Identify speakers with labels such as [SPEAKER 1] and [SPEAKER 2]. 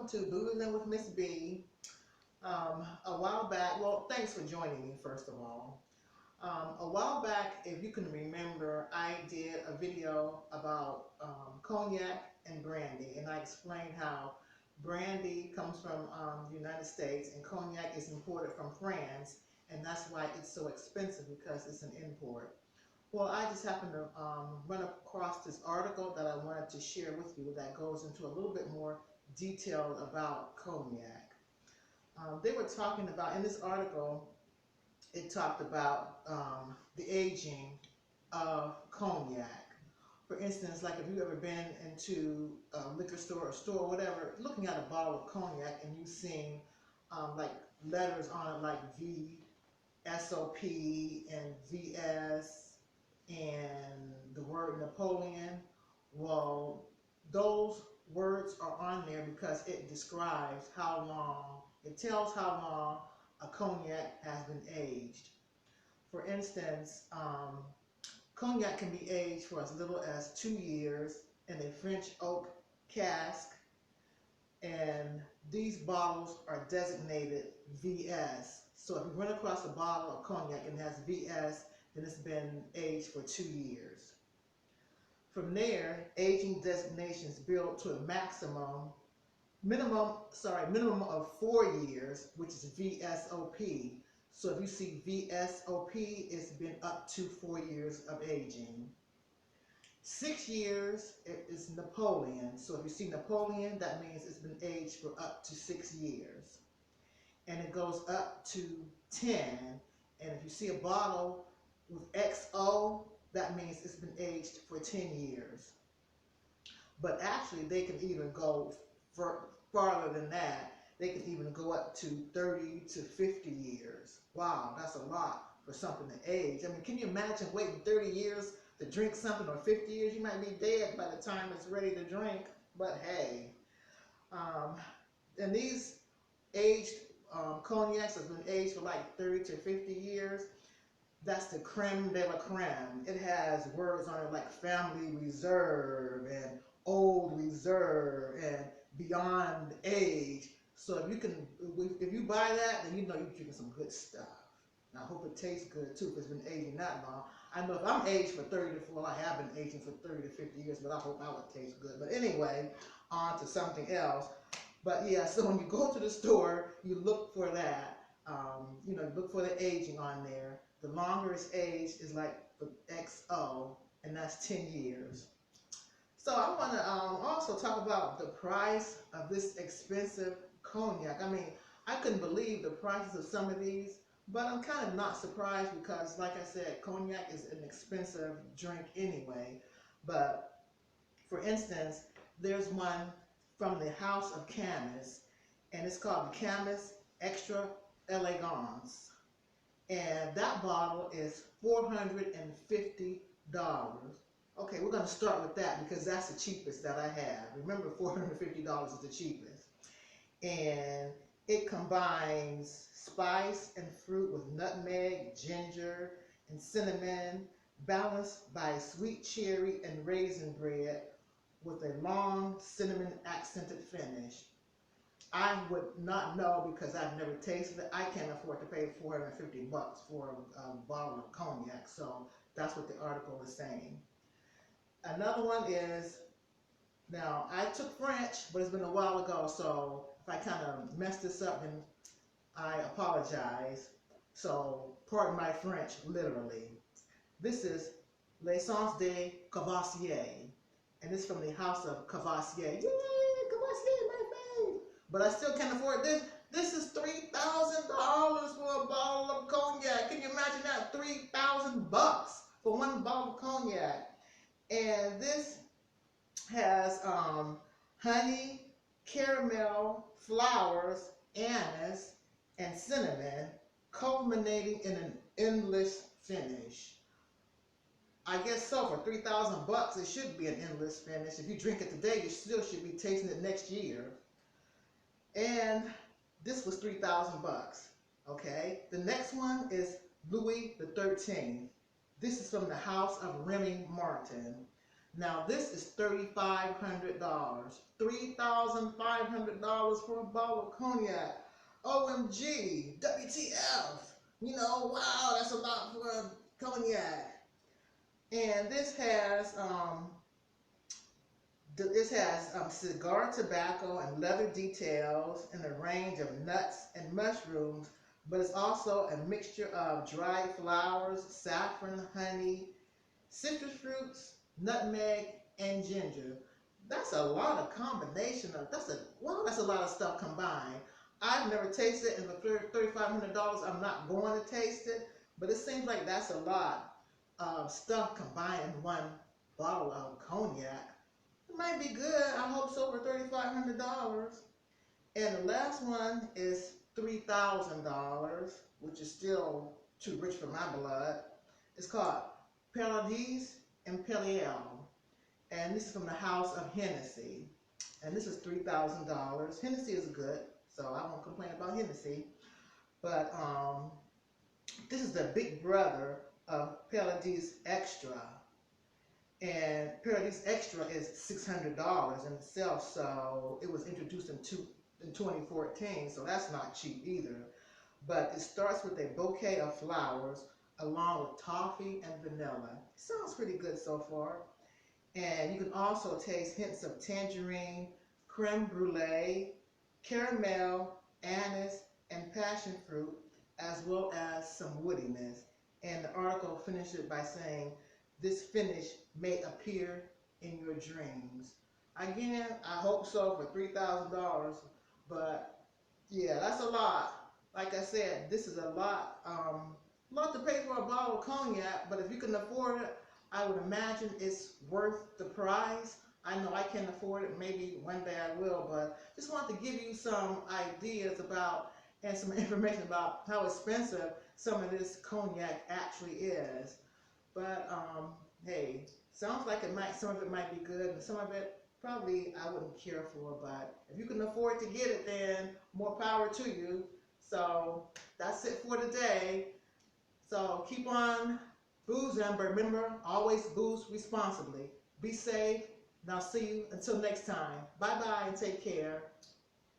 [SPEAKER 1] welcome to Boozing with Miss B. A while back, well, thanks for joining me, first of all. A while back, if you can remember, I did a video about cognac and brandy, and I explained how brandy comes from the United States and cognac is imported from France, and that's why it's so expensive because it's an import. Well, I just happened to run across this article that I wanted to share with you that goes into a little bit more detail about cognac. They were talking about, in this article, it talked about the aging of cognac. For instance, like if you've ever been into a liquor store or store or whatever, looking at a bottle of cognac and you've seen like letters on it like VSOP and VS and the word Napoleon, well, those words are on there because it describes how long, it tells how long a cognac has been aged. For instance, cognac can be aged for as little as 2 years in a French oak cask, and these bottles are designated VS. So if you run across a bottle of cognac and it has VS, then it's been aged for 2 years. From there, aging designations build to a minimum of 4 years, which is VSOP. So if you see VSOP, it's been up to 4 years of aging. 6 years is Napoleon. So if you see Napoleon, that means it's been aged for up to 6 years. And it goes up to 10. And if you see a bottle with XO, that means it's been aged for 10 years. But actually, they can even go farther than that. They can even go up to 30 to 50 years. Wow, that's a lot for something to age. I mean, can you imagine waiting 30 years to drink something, or 50 years? You might be dead by the time it's ready to drink, but hey. And these aged cognacs have been aged for like 30 to 50 years. That's the creme de la creme. It has words on it like family reserve and old reserve and beyond age. So if you buy that, then you know you're drinking some good stuff. And I hope it tastes good too, if it's been aging that long. I know if I'm aged for 30 to 40, well, I have been aging for 30 to 50 years, but I hope I would taste good. But anyway, on to something else. But yeah, so when you go to the store, you look for that. Look for the aging on there. The longer it's aged is like the XO, and that's 10 years. So I want to also talk about the price of this expensive cognac. I mean, I couldn't believe the prices of some of these, but I'm kind of not surprised because, like I said, cognac is an expensive drink anyway. But for instance, there's one from the House of Camus, and it's called the Camus Extra Elegance. And that bottle is $450. Okay, we're going to start with that because that's the cheapest that I have. Remember, $450 is the cheapest. And it combines spice and fruit with nutmeg, ginger, and cinnamon, balanced by sweet cherry and raisin bread with a long cinnamon accented finish. I would not know because I've never tasted it. I can't afford to pay $450 for a bottle of cognac. So that's what the article is saying. Another one is, now I took French, but it's been a while ago, so if I kind of mess this up, then I apologize. So pardon my French, literally. This is L'Essence de Cavassier, and it's from the House of Cavassier. Yay, Cavassier, my fave! But I still can't afford this. This is $3,000 for a bottle of cognac. Can you imagine that? $3,000 for one bottle of cognac. And this has honey, caramel, flowers, anise, and cinnamon, culminating in an endless finish. I guess so. For $3,000, it should be an endless finish. If you drink it today, you still should be tasting it next year. And this was $3,000. Okay. The next one is Louis XIII. This is from the House of Remy Martin. Now this is $3,500. $3,500 for a bottle of cognac. OMG, WTF. You know, wow, that's a lot for a cognac. And this has cigar tobacco and leather details in a range of nuts and mushrooms, but it's also a mixture of dried flowers, saffron, honey, citrus fruits, nutmeg, and ginger. That's a lot of combination of that's a lot of stuff combined. I've never tasted it, and for $3,500, I'm not going to taste it. But it seems like that's a lot of stuff combined in one bottle of cognac. It might be good. I hope so for $3,500. And the last one is $3,000, which is still too rich for my blood. It's called Paradis Imperial, and this is from the house of Hennessy. And this is $3,000. Hennessy is good, so I won't complain about Hennessy. But this is the big brother of Paradis Extra. And Paradis Extra is $600 in itself, so it was introduced in 2014, so that's not cheap either. But it starts with a bouquet of flowers along with toffee and vanilla. Sounds pretty good so far. And you can also taste hints of tangerine, creme brulee, caramel, anise, and passion fruit, as well as some woodiness. And the article finishes it by saying, this finish may appear in your dreams. Again, I hope so for $3,000, but yeah, that's a lot. Like I said, this is a lot to pay for a bottle of cognac, but if you can afford it, I would imagine it's worth the price. I know I can't afford it. Maybe one day I will, but just want to give you some ideas about and some information about how expensive some of this cognac actually is. But hey, sounds like some of it might be good, and some of it probably I wouldn't care for. But if you can afford to get it, then more power to you. So that's it for today. So keep on boozing, but remember, always booze responsibly. Be safe, and I'll see you until next time. Bye-bye and take care.